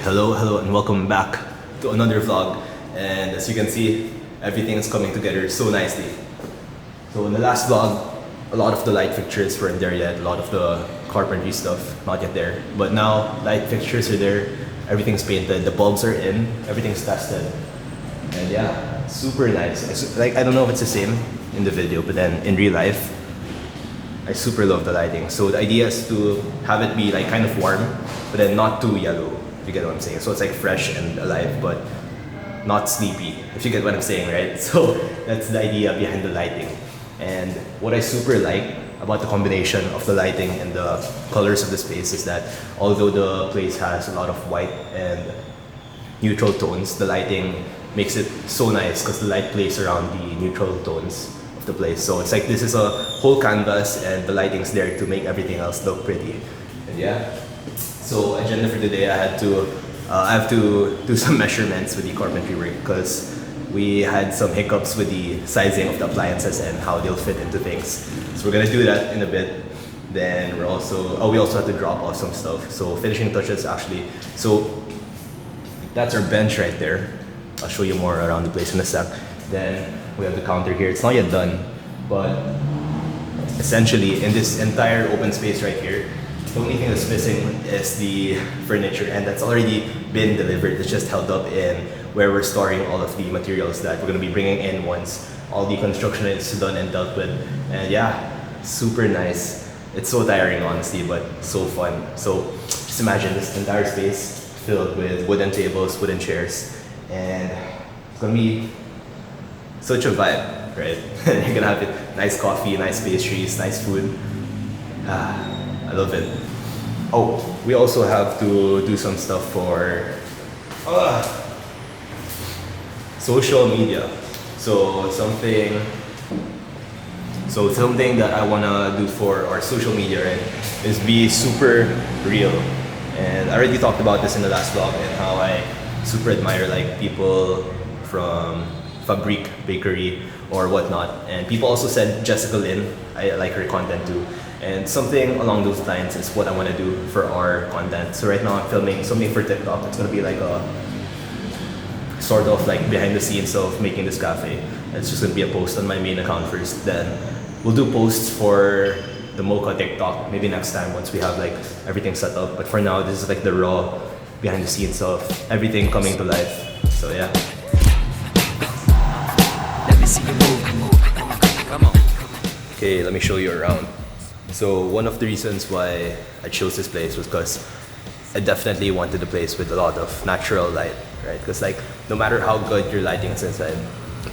hello and welcome back to another vlog. And as you can see, everything is coming together so nicely. So in the last vlog, a lot of the light fixtures weren't there yet, a lot of the carpentry stuff not yet there. But now light fixtures are there, everything's painted, the bulbs are in, everything's tested. And yeah, super nice. Like, I don't know if it's the same in the video, but then in real life, I super love the lighting. So the idea is to have it be like kind of warm, but then not too yellow, if you get what I'm saying. So it's like fresh and alive, but not sleepy, if you get what I'm saying, right? So that's the idea behind the lighting. And what I super like about the combination of the lighting and the colors of the space is that although the place has a lot of white and neutral tones, the lighting makes it so nice because the light plays around the neutral tones of the place. So it's like this is a whole canvas and the lighting's there to make everything else look pretty. And yeah, so agenda for today, I have to do some measurements with the carpentry work because we had some hiccups with the sizing of the appliances and how they'll fit into things. So we're gonna do that in a bit. Then we also have to drop off some stuff. So finishing touches actually. So that's our bench right there. I'll show you more around the place in a sec. Then we have the counter here. It's not yet done, but essentially in this entire open space right here, the only thing that's missing is the furniture, and that's already been delivered. It's just held up in where we're storing all of the materials that we're gonna be bringing in once all the construction is done and dealt with. And yeah, super nice. It's so tiring honestly, but so fun. So just imagine this entire space filled with wooden tables, wooden chairs, and it's gonna be such a vibe, right? You're gonna have it, nice coffee, nice pastries, nice food. I love it. Oh, we also have to do some stuff for social media. So something that I wanna do for our social media, right, is be super real. And I already talked about this in the last vlog and how I super admire like people from Fabrique Bakery or whatnot. And people also said Jessica Lynn, I like her content too. And something along those lines is what I want to do for our content. So right now I'm filming something for TikTok. It's going to be like a sort of like behind the scenes of making this cafe. It's just going to be a post on my main account first. Then we'll do posts for the moka TikTok maybe next time once we have like everything set up. But for now, this is like the raw behind the scenes of everything coming to life. So yeah. Let me see you move. Come on. Okay, let me show you around. So one of the reasons why I chose this place was because I definitely wanted a place with a lot of natural light, right? Because like no matter how good your lighting is inside,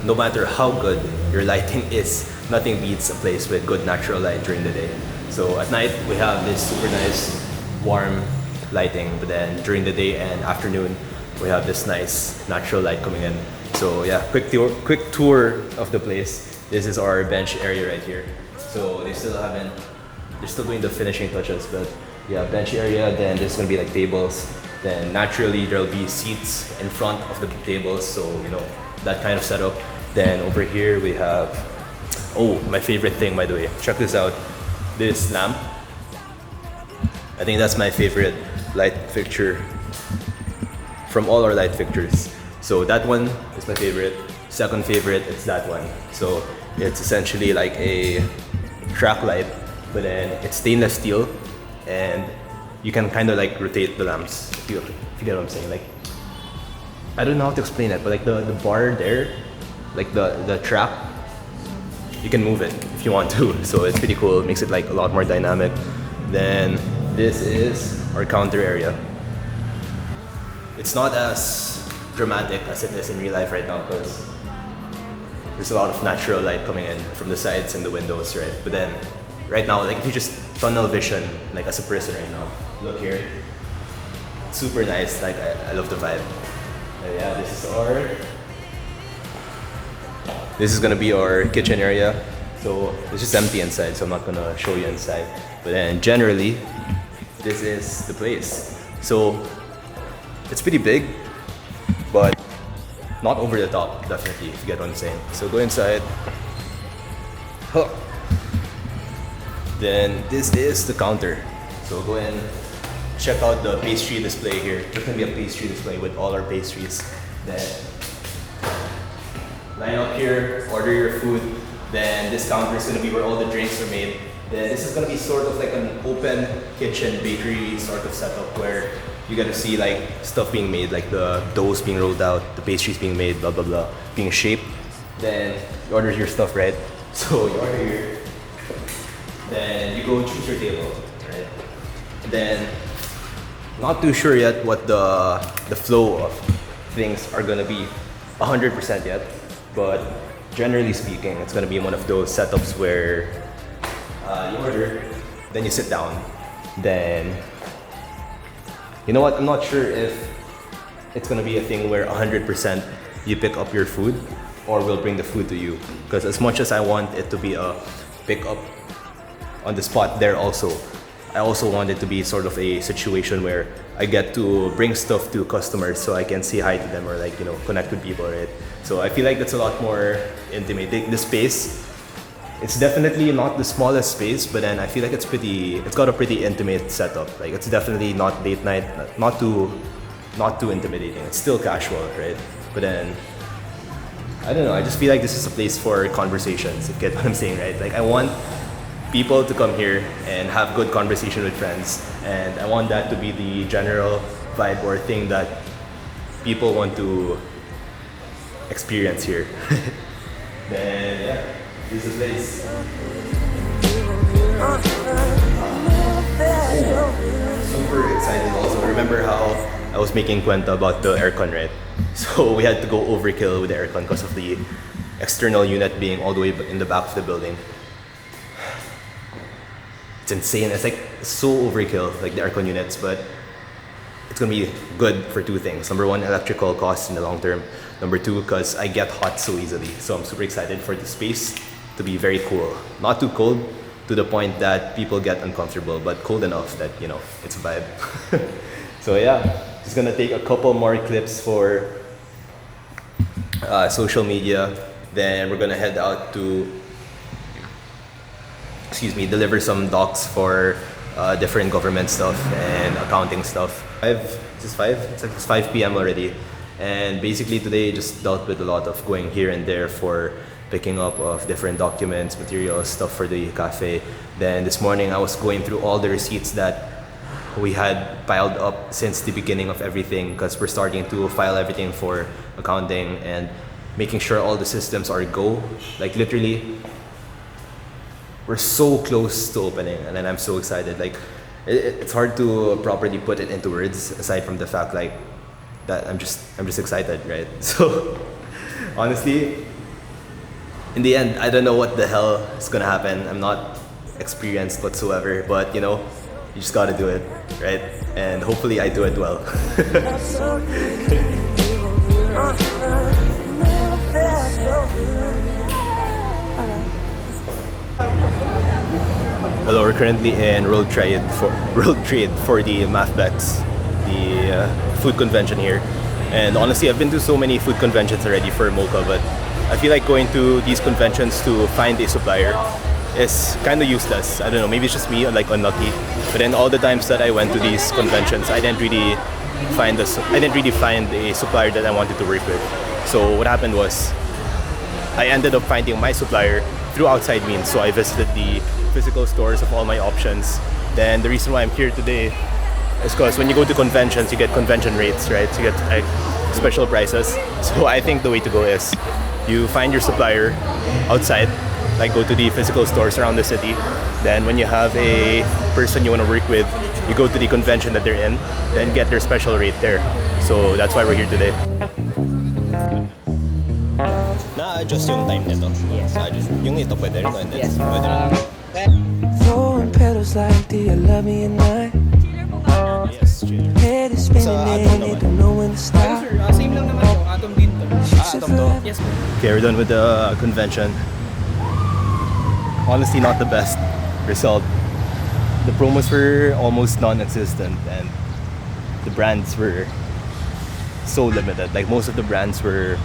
no matter how good your lighting is, nothing beats a place with good natural light during the day. So at night we have this super nice warm lighting, but then during the day and afternoon we have this nice natural light coming in. So yeah, quick tour of the place. This is our bench area right here. So they're still doing the finishing touches, but yeah, bench area, then there's gonna be like tables, then naturally there'll be seats in front of the tables, so you know, that kind of setup. Then over here we have, oh, my favorite thing by the way, check this out, this lamp. I think that's my favorite light fixture from all our light fixtures. So that one is my favorite. Second favorite is that one. So it's essentially like a track light, but then it's stainless steel and you can kind of like rotate the lamps, if you get what I'm saying. Like, I don't know how to explain it, but like the bar there, like the track, you can move it if you want to. So it's pretty cool, it makes it like a lot more dynamic. Then this is our counter area. It's not as dramatic as it is in real life right now because there's a lot of natural light coming in from the sides and the windows, right? But then right now, like if you just tunnel vision, like as a person right now, look here, super nice. Like I love the vibe. And yeah, this is gonna be our kitchen area. So it's just empty inside, so I'm not gonna show you inside. But then generally, this is the place. So it's pretty big, but not over the top, definitely, if you get what I'm saying. So go inside. Huh. Then this is the counter. So go in, check out the pastry display here. There's gonna be a pastry display with all our pastries. Then line up here, order your food. Then this counter is gonna be where all the drinks are made. Then this is gonna be sort of like an open kitchen bakery sort of setup where you get to see like stuff being made, like the doughs being rolled out, the pastries being made, blah blah blah, being shaped. Then you order your stuff, right? So you order here. Then you go choose your table, right? Then not too sure yet what the flow of things are gonna be 100% yet, but generally speaking, it's gonna be one of those setups where you order, then you sit down, then you know what? I'm not sure if it's gonna be a thing where 100% you pick up your food, or we'll bring the food to you. Because as much as I want it to be a pick up on the spot there also, I also want it to be sort of a situation where I get to bring stuff to customers so I can say hi to them or like, you know, connect with people, right? So I feel like that's a lot more intimate. The space, it's definitely not the smallest space, but then I feel like it's got a pretty intimate setup. Like it's definitely not date night, not too intimidating. It's still casual, right? But then, I don't know, I just feel like this is a place for conversations. You get what I'm saying, right? Like I want people to come here and have good conversation with friends, and I want that to be the general vibe or thing that people want to experience here. Then yeah, this is the place. Super excited also. Remember how I was making kwenta about the aircon, right? So we had to go overkill with the aircon because of the external unit being all the way in the back of the building. It's insane. It's like so overkill, like the aircon units, but it's gonna be good for two things. Number one, electrical costs in the long term. Number two, because I get hot so easily. So I'm super excited for the space to be very cool. Not too cold to the point that people get uncomfortable, but cold enough that, you know, it's a vibe. So yeah, just gonna take a couple more clips for social media. Then we're gonna head out to deliver some docs for different government stuff and accounting stuff. It's 5 p.m. already, and basically today just dealt with a lot of going here and there for picking up of different documents, materials, stuff for the cafe. Then this morning I was going through all the receipts that we had piled up since the beginning of everything, because we're starting to file everything for accounting and making sure all the systems are go. Like literally, we're so close to opening, and then I'm so excited. Like it's hard to properly put it into words aside from the fact like that I'm just excited, right? So honestly, in the end, I don't know what the hell is gonna happen. I'm not experienced whatsoever, but you know, you just gotta do it, right? And hopefully I do it well. Hello, we're currently in World Trade for the MAFBEX, the food convention here. And honestly, I've been to so many food conventions already for moka, but I feel like going to these conventions to find a supplier is kind of useless. I don't know, maybe it's just me, like unlucky. But then all the times that I went to these conventions, I didn't really find a supplier that I wanted to work with. So what happened was, I ended up finding my supplier through outside means. So I visited the physical stores of all my options. Then the reason why I'm here today is because when you go to conventions, you get convention rates, right? So you get like special prices. So I think the way to go is you find your supplier outside, like go to the physical stores around the city. Then when you have a person you want to work with, you go to the convention that they're in, then get their special rate there. So that's why we're here today. Na-adjust yung time nito? Yes. Yung ito pwede rin? Yes. Pwede rin. Throwing petals like, do you love me at night? Yes, cheer. Head is spinning and they don't know when to stop. Same lang naman yung atom din to. Atom to. Yes, Okay, we're done with the convention. Honestly, not the best result. The promos were almost non-existent, and the brands were so limited. Like most of the brands were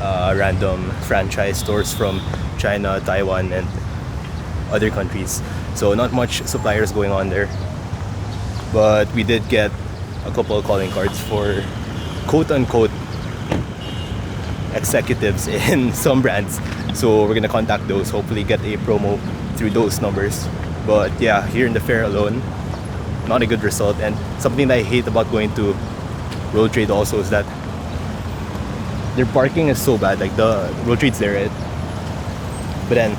random franchise stores from China, Taiwan, and other countries. So not much suppliers going on there. but we did get a couple of calling cards for quote-unquote executives in some brands. So we're gonna contact those, hopefully get a promo through those numbers. But yeah, here in the fair alone, not a good result. And something that I hate about going to Road Trade also is that their parking is so bad. Like the Road Trade's there, right? But then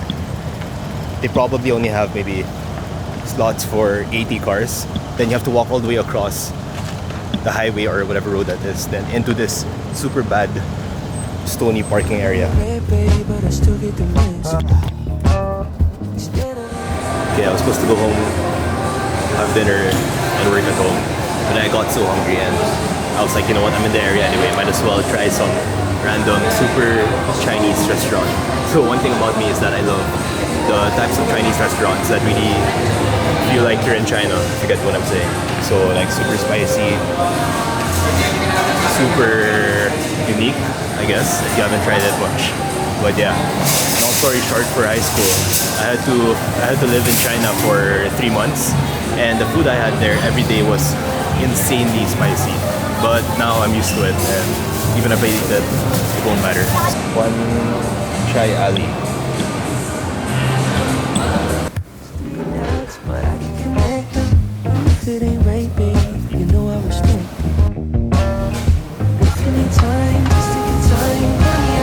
they probably only have maybe slots for 80 cars. Then you have to walk all the way across the highway or whatever road that is, then into this super bad stony parking area. Okay, I was supposed to go home, have dinner, and work at home. But I got so hungry and I was like, you know what, I'm in the area anyway, might as well try some random super Chinese restaurant. So one thing about me is that I love the types of Chinese restaurants that really feel like you're in China, if you get what I'm saying. So like super spicy, super unique, I guess, if you haven't tried it much. But yeah, long story short, for high school, I had to live in China for 3 months, and the food I had there every day was insanely spicy. But now I'm used to it, and even if I eat it, it won't matter. One Chai Ali. It ain't right, babe. You know I respect it. If you need time, just take your time.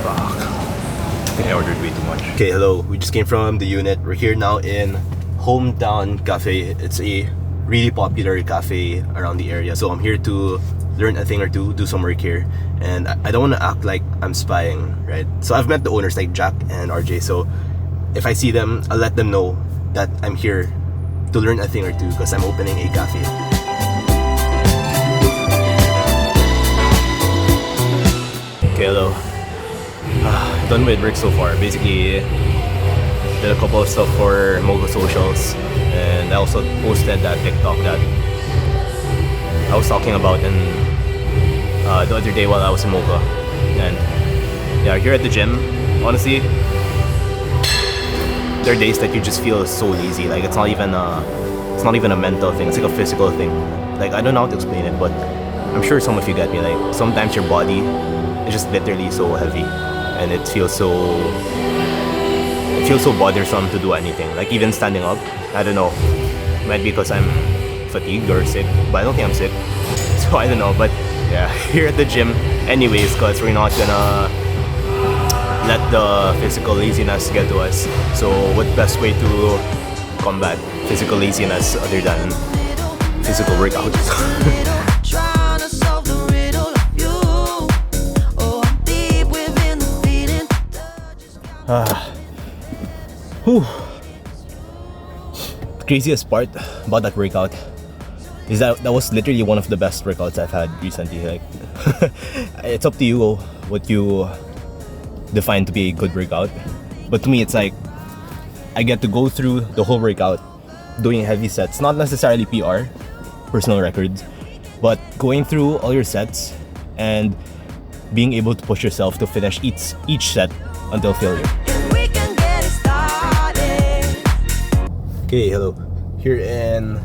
Fuck. I think I ordered way too much. Okay, hello. We just came from the unit. We're here now in Hometown Cafe. It's a really popular cafe around the area. So I'm here to learn a thing or two, do some work here. And I don't want to act like I'm spying, right? So I've met the owners like Jack and RJ. So if I see them, I'll let them know that I'm here to learn a thing or two because I'm opening a cafe. Okay, hello. Done with work so far. Basically, did a couple of stuff for Moka socials, and I also posted that TikTok that I was talking about in the other day while I was in Moka. And yeah, here at the gym, honestly, there are days that you just feel so lazy. Like it's not even a mental thing. It's like a physical thing. Like I don't know how to explain it, but I'm sure some of you get me. Like sometimes your body is just literally so heavy, and it feels so bothersome to do anything. Like even standing up, I don't know. Might be because I'm fatigued or sick, but I don't think I'm sick. So I don't know. But yeah, here at the gym, anyways, because we're not gonna let the physical laziness get to us. So what best way to combat physical laziness other than physical workouts? Whew. The craziest part about that workout is that was literally one of the best workouts I've had recently. Like it's up to you what you define to be a good workout, but to me it's like I get to go through the whole workout doing heavy sets, not necessarily PR, personal records, but going through all your sets and being able to push yourself to finish each set until failure. Okay, hello. Here in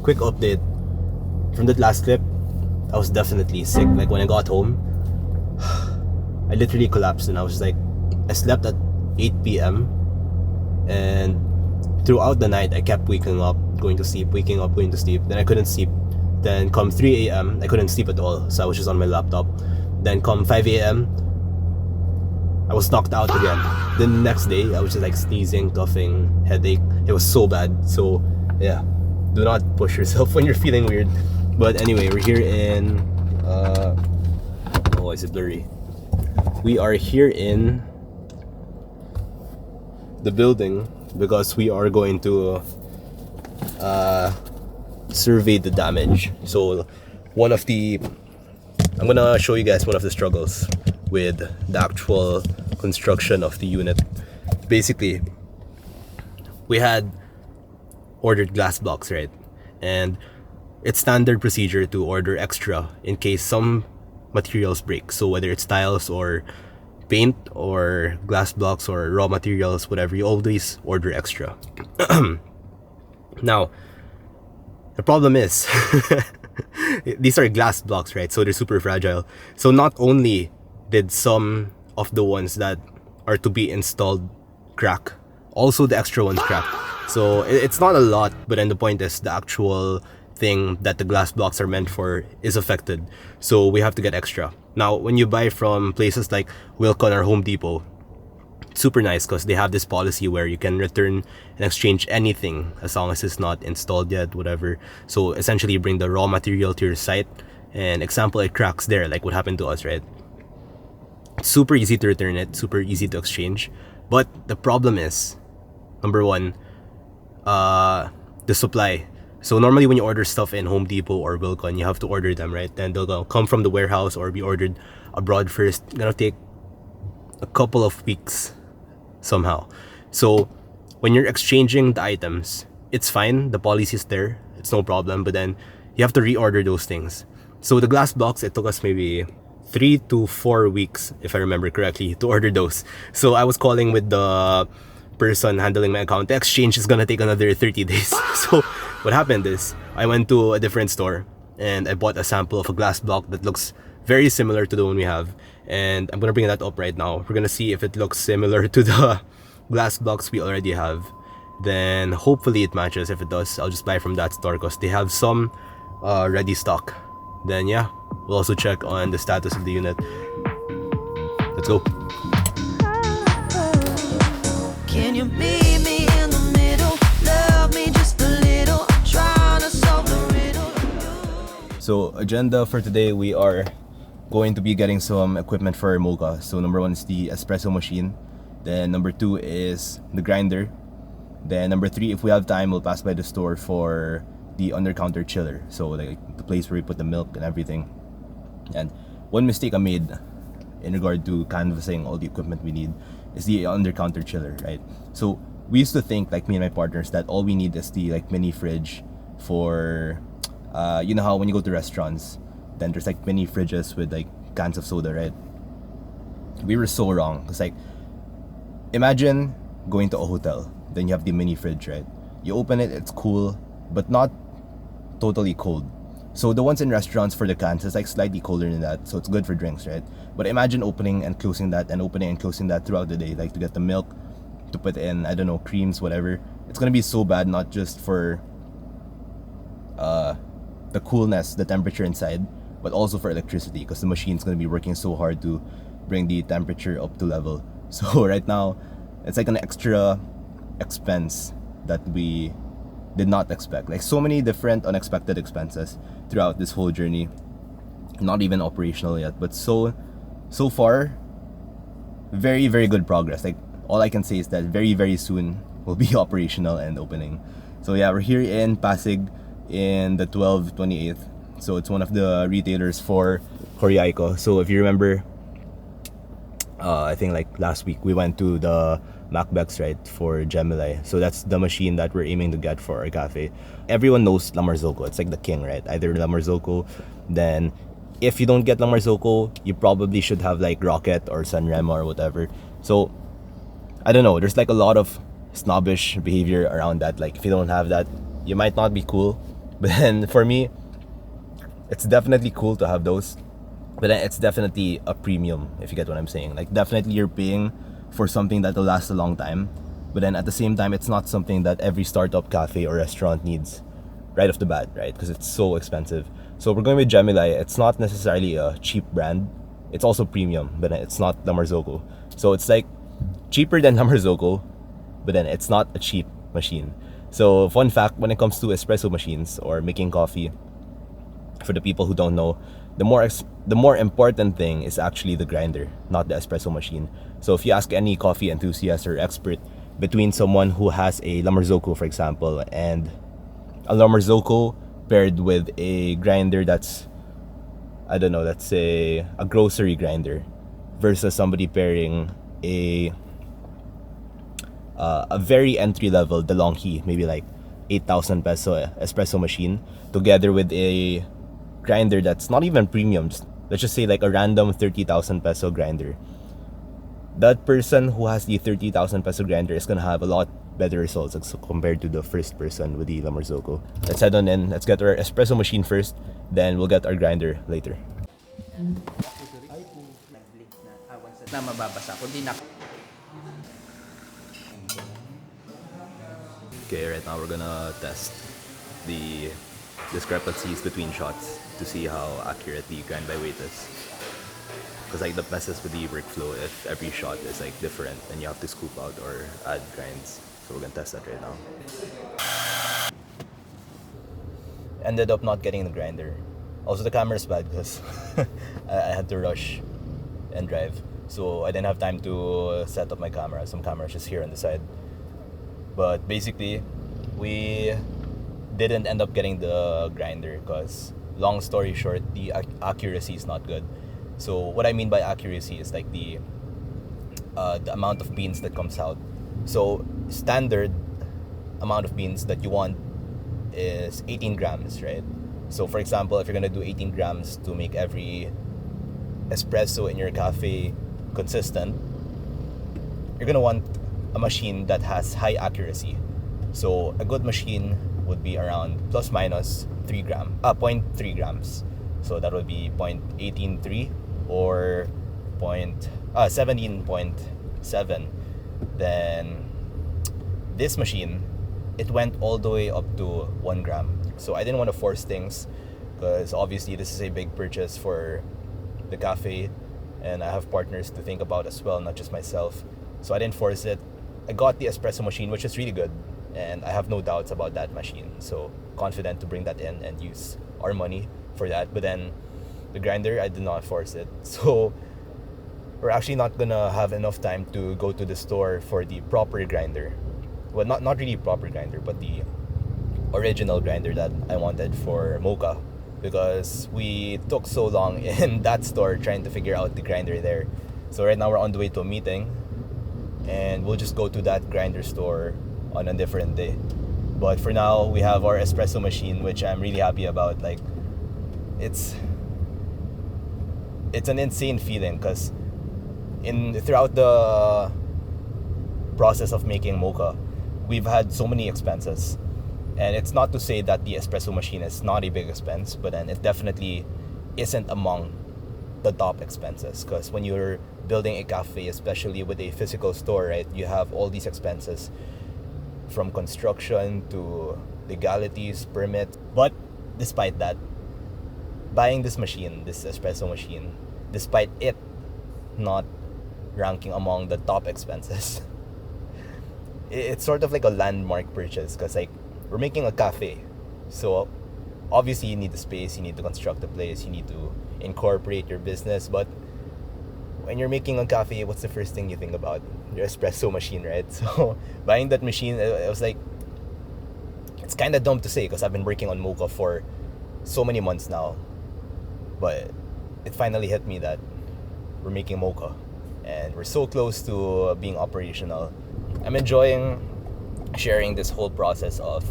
quick update from that last clip. I was definitely sick. Like when I got home, I literally collapsed, and I was like, I slept at 8 p.m. and throughout the night I kept waking up, going to sleep, waking up, going to sleep. Then I couldn't sleep. Then come 3 a.m. I couldn't sleep at all, so I was just on my laptop. Then come 5 a.m. I was knocked out again. Then the next day I was just like sneezing, coughing, headache. It was so bad. So yeah, do not push yourself when you're feeling weird. But anyway, we're here in oh, is it blurry? We are here in the building because we are going to survey the damage. So I'm gonna show you guys one of the struggles with the actual construction of the unit. Basically, we had ordered glass blocks, right? And it's standard procedure to order extra in case some materials break. So whether it's tiles or paint or glass blocks or raw materials, whatever, you always order extra. Now, the problem is, these are glass blocks, right? So they're super fragile. So not only did some of the ones that are to be installed crack, also the extra ones crack. So it's not a lot, but then the point is the actual thing that the glass blocks are meant for is affected. So we have to get extra. Now, when you buy from places like Wilcon or Home Depot, super nice because they have this policy where you can return and exchange anything as long as it's not installed yet, whatever. So essentially you bring the raw material to your site, and example, it cracks there, like what happened to us, right? Super easy to return it, super easy to exchange. But the problem is, number one, the supply. So normally when you order stuff in Home Depot or Wilcon, you have to order them, right? Then they'll come from the warehouse or be ordered abroad first. It's gonna take a couple of weeks somehow. So when you're exchanging the items, it's fine, the policy is there, it's no problem, but then you have to reorder those things. So the glass blocks, it took us maybe 3 to 4 weeks, if I remember correctly, to order those. So I was calling with the person handling my account. The exchange is gonna take another 30 days. So what happened is I went to a different store and I bought a sample of a glass block that looks very similar to the one we have, and I'm gonna bring that up right now. We're gonna see if it looks similar to the glass blocks we already have. Then hopefully it matches. If it does, I'll just buy from that store because they have some ready stock. Then yeah, we'll also check on the status of the unit. Let's go. Can you meet me in the middle? Love me just a little. I'm trying to solve the riddle. So agenda for today, we are going to be getting some equipment for our moka. So number one is the espresso machine. Then number two is the grinder. Then number three, if we have time, we'll pass by the store for the under-counter chiller. So like the place where we put the milk and everything. And one mistake I made in regard to canvassing all the equipment we need is the under-counter chiller, right? So we used to think, like me and my partners, that all we need is the like mini fridge for, you know how when you go to restaurants, then there's like mini fridges with like cans of soda, right? We were so wrong. It's like, imagine going to a hotel, then you have the mini fridge, right? You open it, it's cool, but not totally cold. So the ones in restaurants for the cans is like slightly colder than that, so it's good for drinks, right? But imagine opening and closing that and opening and closing that throughout the day, like to get the milk, to put in, I don't know, creams, whatever. It's gonna be so bad, not just for the coolness, the temperature inside, but also for electricity, because the machine's gonna be working so hard to bring the temperature up to level. So right now, it's like an extra expense that we did not expect. Like so many different unexpected expenses throughout this whole journey. Not even operational yet, but so far, very, very good progress. Like all I can say is that very, very soon will be operational and opening. So yeah, we're here in Pasig in the 12/28th. So it's one of the retailers for Coriaico. So if you remember, I think like last week we went to the MacBex, right, for Gemini. So that's the machine that we're aiming to get for our cafe. Everyone knows La Marzocco. It's like the king, right? Either La Marzocco, then if you don't get La Marzocco, you probably should have like Rocket or Sanremo or whatever. So I don't know, there's like a lot of snobbish behavior around that. Like if you don't have that, you might not be cool. But then for me, it's definitely cool to have those, but then it's definitely a premium, if you get what I'm saying. Like definitely you're paying for something that'll last a long time, but then at the same time, it's not something that every startup cafe or restaurant needs right off the bat, right? Because it's so expensive. So we're going with Gemini. It's not necessarily a cheap brand. It's also premium, but it's not La Marzocco. So it's like cheaper than La Marzocco, but then it's not a cheap machine. So fun fact, when it comes to espresso machines or making coffee, for the people who don't know, the more important thing is actually the grinder, not the espresso machine. So if you ask any coffee enthusiast or expert, between someone who has a La Marzocco, for example, and a La Marzocco paired with a grinder that's, I don't know, let's say a grocery grinder, versus somebody pairing a very entry level DeLonghi, maybe like 8,000 peso espresso machine, together with a grinder that's not even premium, let's just say like a random 30,000 peso grinder. That person who has the 30,000 peso grinder is gonna have a lot better results as compared to the first person with the La Marzocco. Let's head on in. Let's get our espresso machine first, then we'll get our grinder later. Na mababasa kundi na Okay, right now we're gonna test the discrepancies between shots to see how accurate the grind by weight is. Because like that messes with the workflow if every shot is like different and you have to scoop out or add grinds. So we're gonna test that right now. Ended up not getting the grinder. Also the camera's bad because I had to rush and drive. So I didn't have time to set up my camera. Some camera's just here on the side. But basically, we didn't end up getting the grinder because, long story short, the accuracy is not good. So what I mean by accuracy is like the amount of beans that comes out. So standard amount of beans that you want is 18 grams, right? So for example, if you're gonna do 18 grams to make every espresso in your cafe consistent, you're gonna want a machine that has high accuracy. So a good machine would be around plus minus 0.3 grams. So that would be 0.183 or 17.7. Then this machine, it went all the way up to 1 gram. So I didn't want to force things because obviously this is a big purchase for the cafe and I have partners to think about as well, not just myself. So I didn't force it. I got the espresso machine, which is really good, and I have no doubts about that machine. So confident to bring that in and use our money for that. But then the grinder, I did not force it. So we're actually not gonna have enough time to go to the store for the proper grinder. Well, not really proper grinder, but the original grinder that I wanted for moka, because we took so long in that store trying to figure out the grinder there. So right now we're on the way to a meeting and we'll just go to that grinder store on a different day. But for now, we have our espresso machine, which I'm really happy about. Like, it's an insane feeling because throughout the process of making mocha, we've had so many expenses. And it's not to say that the espresso machine is not a big expense, but then it definitely isn't among the top expenses. Because when you're building a cafe, especially with a physical store, right, you have all these expenses from construction to legalities, permit. But despite that, buying this machine, this espresso machine, despite it not ranking among the top expenses, it's sort of like a landmark purchase because like we're making a cafe. So obviously you need the space, you need to construct the place, you need to incorporate your business. But when you're making a cafe, what's the first thing you think about? Your espresso machine, right? So buying that machine, it was like, it's kind of dumb to say because I've been working on mocha for so many months now. But it finally hit me that we're making mocha and we're so close to being operational. I'm enjoying sharing this whole process of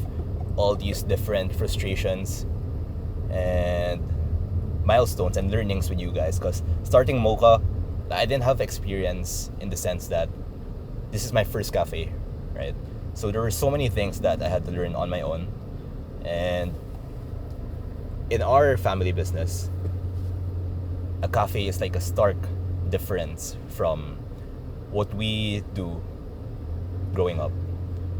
all these different frustrations and milestones and learnings with you guys, because starting mocha, I didn't have experience in the sense that this is my first cafe, right? So there were so many things that I had to learn on my own. And in our family business, a cafe is like a stark difference from what we do growing up.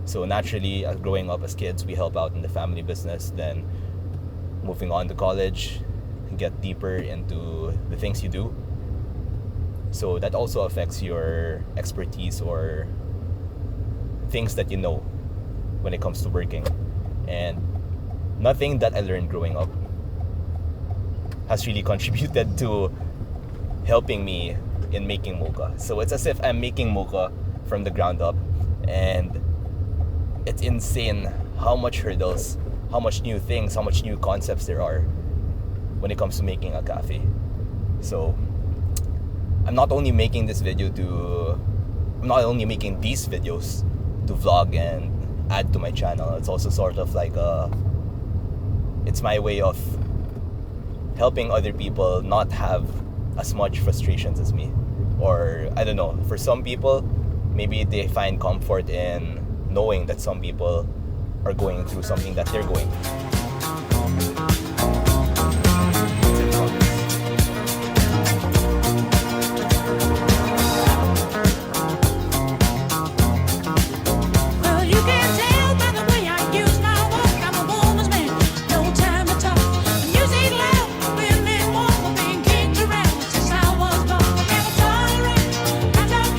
So naturally, growing up as kids, we help out in the family business. Then moving on to college, get deeper into the things you do. So that also affects your expertise or things that you know when it comes to working. And nothing that I learned growing up has really contributed to helping me in making mocha. So it's as if I'm making mocha from the ground up, and it's insane how much hurdles, how much new things, how much new concepts there are when it comes to making a cafe. So I'm not only making these videos to vlog and add to my channel. It's also sort of like it's my way of helping other people not have as much frustrations as me. Or I don't know, for some people, maybe they find comfort in knowing that some people are going through something that they're going through.